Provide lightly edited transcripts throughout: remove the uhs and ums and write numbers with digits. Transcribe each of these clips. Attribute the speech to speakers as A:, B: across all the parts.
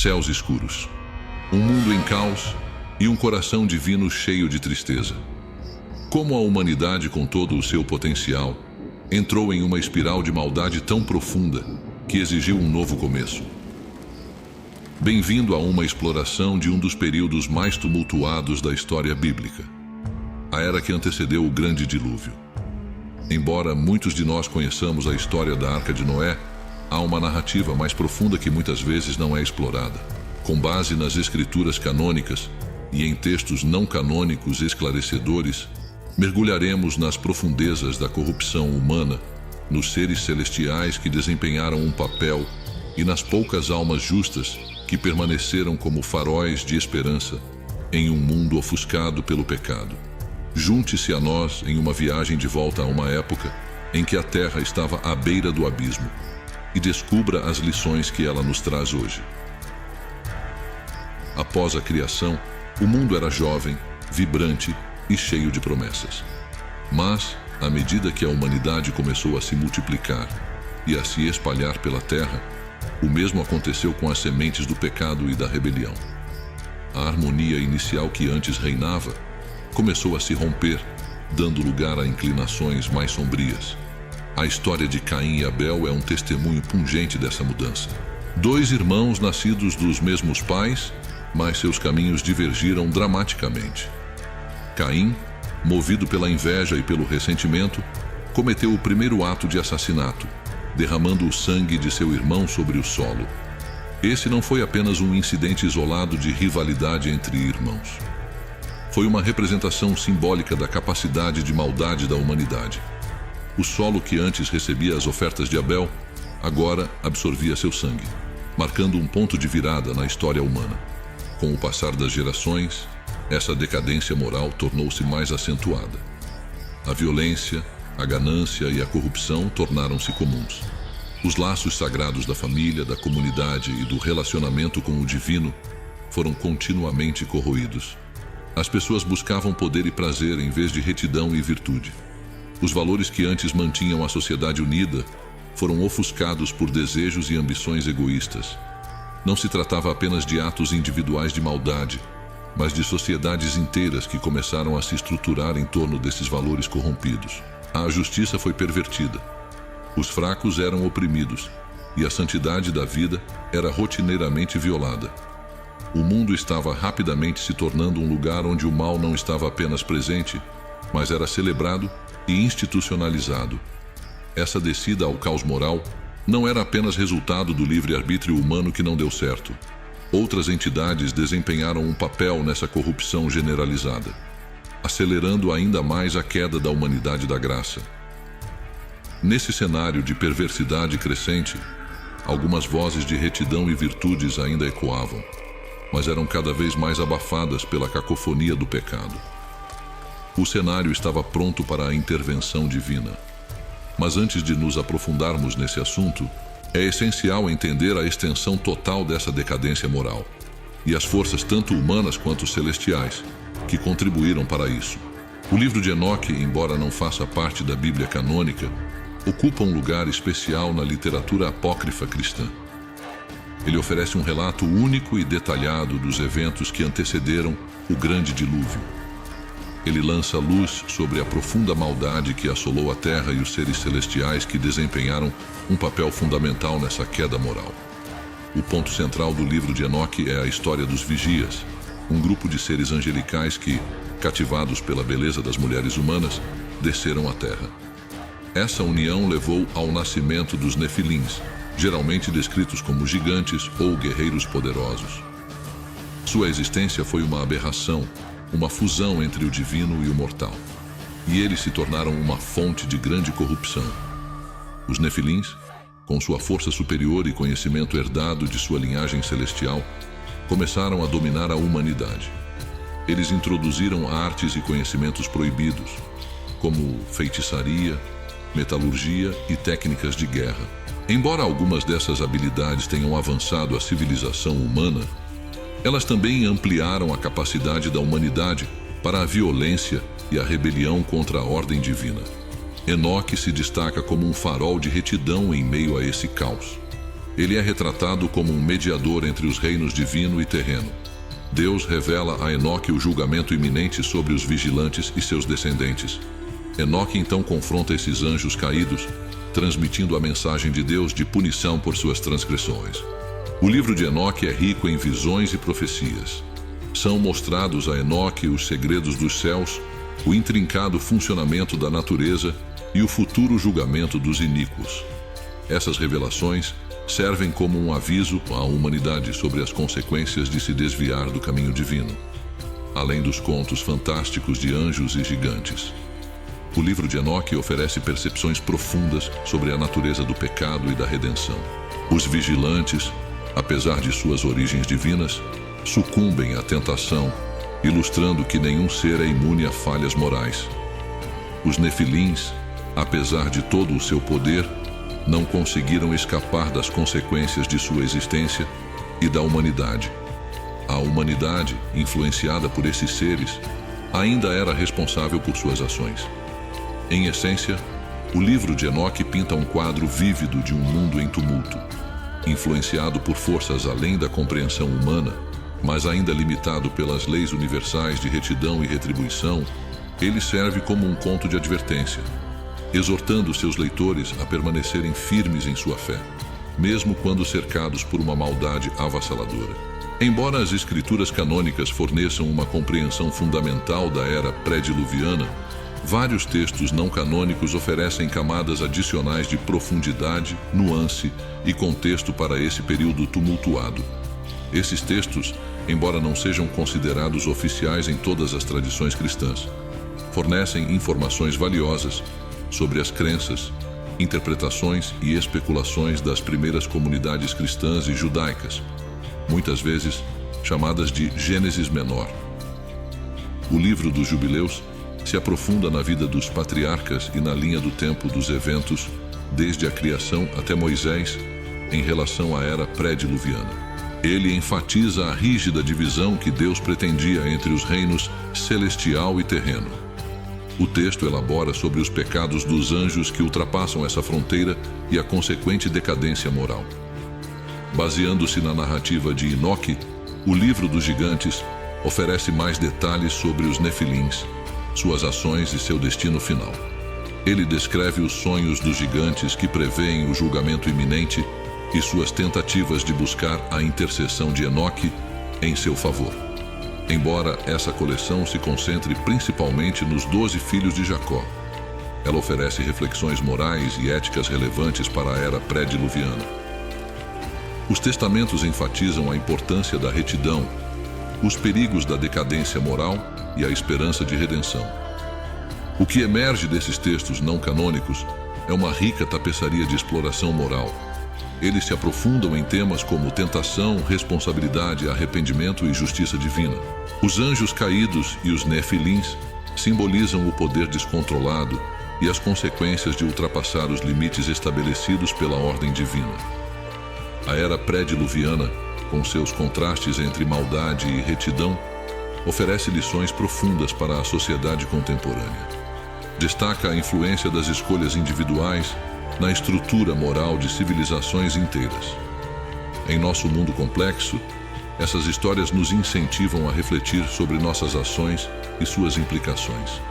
A: céus escuros, um mundo em caos e um coração divino cheio de tristeza. Como a humanidade, com todo o seu potencial, entrou em uma espiral de maldade tão profunda que exigiu um novo começo. Bem-vindo a uma exploração de um dos períodos mais tumultuados da história bíblica, a era que antecedeu o grande dilúvio. Embora muitos de nós conheçamos a história da Arca de Noé, há uma narrativa mais profunda que muitas vezes não é explorada. Com base nas escrituras canônicas e em textos não canônicos esclarecedores, mergulharemos nas profundezas da corrupção humana, nos seres celestiais que desempenharam um papel e nas poucas almas justas que permaneceram como faróis de esperança em um mundo ofuscado pelo pecado. Junte-se a nós em uma viagem de volta a uma época em que a Terra estava à beira do abismo e descubra as lições que ela nos traz hoje. Após a criação, o mundo era jovem, vibrante e cheio de promessas. Mas, à medida que a humanidade começou a se multiplicar e a se espalhar pela terra, o mesmo aconteceu com as sementes do pecado e da rebelião. A harmonia inicial que antes reinava começou a se romper, dando lugar a inclinações mais sombrias. A história de Caim e Abel é um testemunho pungente dessa mudança. Dois irmãos nascidos dos mesmos pais, mas seus caminhos divergiram dramaticamente. Caim, movido pela inveja e pelo ressentimento, cometeu o primeiro ato de assassinato, derramando o sangue de seu irmão sobre o solo. Esse não foi apenas um incidente isolado de rivalidade entre irmãos. Foi uma representação simbólica da capacidade de maldade da humanidade. O solo que antes recebia as ofertas de Abel, agora absorvia seu sangue, marcando um ponto de virada na história humana. Com o passar das gerações, essa decadência moral tornou-se mais acentuada. A violência, a ganância e a corrupção tornaram-se comuns. Os laços sagrados da família, da comunidade e do relacionamento com o divino foram continuamente corroídos. As pessoas buscavam poder e prazer em vez de retidão e virtude. Os valores que antes mantinham a sociedade unida foram ofuscados por desejos e ambições egoístas. Não se tratava apenas de atos individuais de maldade, mas de sociedades inteiras que começaram a se estruturar em torno desses valores corrompidos. A justiça foi pervertida. Os fracos eram oprimidos e a santidade da vida era rotineiramente violada. O mundo estava rapidamente se tornando um lugar onde o mal não estava apenas presente, mas era celebrado e institucionalizado. Essa descida ao caos moral não era apenas resultado do livre-arbítrio humano que não deu certo. Outras entidades desempenharam um papel nessa corrupção generalizada, acelerando ainda mais a queda da humanidade da graça. Nesse cenário de perversidade crescente, algumas vozes de retidão e virtudes ainda ecoavam, mas eram cada vez mais abafadas pela cacofonia do pecado. O cenário estava pronto para a intervenção divina. Mas antes de nos aprofundarmos nesse assunto, é essencial entender a extensão total dessa decadência moral e as forças tanto humanas quanto celestiais que contribuíram para isso. O livro de Enoque, embora não faça parte da Bíblia canônica, ocupa um lugar especial na literatura apócrifa cristã. Ele oferece um relato único e detalhado dos eventos que antecederam o grande dilúvio. Ele lança luz sobre a profunda maldade que assolou a terra e os seres celestiais que desempenharam um papel fundamental nessa queda moral. O ponto central do livro de Enoque é a história dos vigias, um grupo de seres angelicais que, cativados pela beleza das mulheres humanas, desceram à terra. Essa união levou ao nascimento dos nefilins, geralmente descritos como gigantes ou guerreiros poderosos. Sua existência foi uma aberração, uma fusão entre o divino e o mortal, e eles se tornaram uma fonte de grande corrupção. Os nefilins, com sua força superior e conhecimento herdado de sua linhagem celestial, começaram a dominar a humanidade. Eles introduziram artes e conhecimentos proibidos, como feitiçaria, metalurgia e técnicas de guerra. Embora algumas dessas habilidades tenham avançado a civilização humana, elas também ampliaram a capacidade da humanidade para a violência e a rebelião contra a ordem divina. Enoque se destaca como um farol de retidão em meio a esse caos. Ele é retratado como um mediador entre os reinos divino e terreno. Deus revela a Enoque o julgamento iminente sobre os vigilantes e seus descendentes. Enoque então confronta esses anjos caídos, transmitindo a mensagem de Deus de punição por suas transgressões. O livro de Enoque é rico em visões e profecias. São mostrados a Enoque os segredos dos céus, o intrincado funcionamento da natureza e o futuro julgamento dos iníquos. Essas revelações servem como um aviso à humanidade sobre as consequências de se desviar do caminho divino, além dos contos fantásticos de anjos e gigantes. O livro de Enoque oferece percepções profundas sobre a natureza do pecado e da redenção. Os vigilantes, apesar de suas origens divinas, sucumbem à tentação, ilustrando que nenhum ser é imune a falhas morais. Os nefilins, apesar de todo o seu poder, não conseguiram escapar das consequências de sua existência e da humanidade. A humanidade, influenciada por esses seres, ainda era responsável por suas ações. Em essência, o livro de Enoque pinta um quadro vívido de um mundo em tumulto, influenciado por forças além da compreensão humana, mas ainda limitado pelas leis universais de retidão e retribuição. Ele serve como um conto de advertência, exortando seus leitores a permanecerem firmes em sua fé, mesmo quando cercados por uma maldade avassaladora. Embora as escrituras canônicas forneçam uma compreensão fundamental da era pré-diluviana, vários textos não canônicos oferecem camadas adicionais de profundidade, nuance e contexto para esse período tumultuado. Esses textos, embora não sejam considerados oficiais em todas as tradições cristãs, fornecem informações valiosas sobre as crenças, interpretações e especulações das primeiras comunidades cristãs e judaicas, muitas vezes chamadas de Gênesis Menor. O livro dos Jubileus se aprofunda na vida dos patriarcas e na linha do tempo dos eventos, desde a criação até Moisés, em relação à era pré-diluviana. Ele enfatiza a rígida divisão que Deus pretendia entre os reinos celestial e terreno. O texto elabora sobre os pecados dos anjos que ultrapassam essa fronteira e a consequente decadência moral. Baseando-se na narrativa de Enoque, o livro dos gigantes oferece mais detalhes sobre os nefilins, suas ações e seu destino final. Ele descreve os sonhos dos gigantes que prevêem o julgamento iminente e suas tentativas de buscar a intercessão de Enoque em seu favor. Embora essa coleção se concentre principalmente nos 12 filhos de Jacó, ela oferece reflexões morais e éticas relevantes para a era pré-diluviana. Os testamentos enfatizam a importância da retidão, os perigos da decadência moral e a esperança de redenção. O que emerge desses textos não canônicos é uma rica tapeçaria de exploração moral. Eles se aprofundam em temas como tentação, responsabilidade, arrependimento e justiça divina. Os anjos caídos e os nefilins simbolizam o poder descontrolado e as consequências de ultrapassar os limites estabelecidos pela ordem divina. A era pré-diluviana, com seus contrastes entre maldade e retidão, oferece lições profundas para a sociedade contemporânea. Destaca a influência das escolhas individuais na estrutura moral de civilizações inteiras. Em nosso mundo complexo, essas histórias nos incentivam a refletir sobre nossas ações e suas implicações.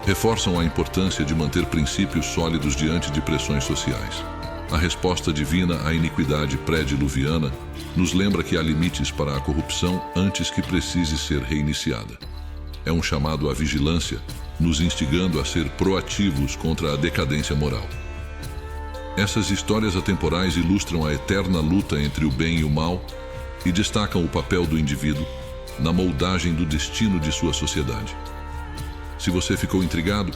A: Reforçam a importância de manter princípios sólidos diante de pressões sociais. A resposta divina à iniquidade pré-diluviana nos lembra que há limites para a corrupção antes que precise ser reiniciada. É um chamado à vigilância, nos instigando a ser proativos contra a decadência moral. Essas histórias atemporais ilustram a eterna luta entre o bem e o mal e destacam o papel do indivíduo na moldagem do destino de sua sociedade. Se você ficou intrigado,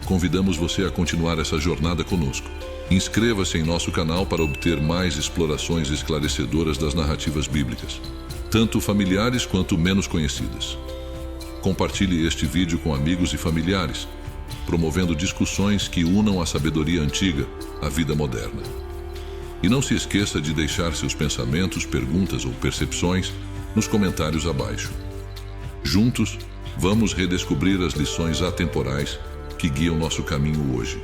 A: convidamos você a continuar essa jornada conosco. Inscreva-se em nosso canal para obter mais explorações esclarecedoras das narrativas bíblicas, tanto familiares quanto menos conhecidas. Compartilhe este vídeo com amigos e familiares, promovendo discussões que unam a sabedoria antiga à vida moderna. E não se esqueça de deixar seus pensamentos, perguntas ou percepções nos comentários abaixo. Juntos, vamos redescobrir as lições atemporais que guiam nosso caminho hoje.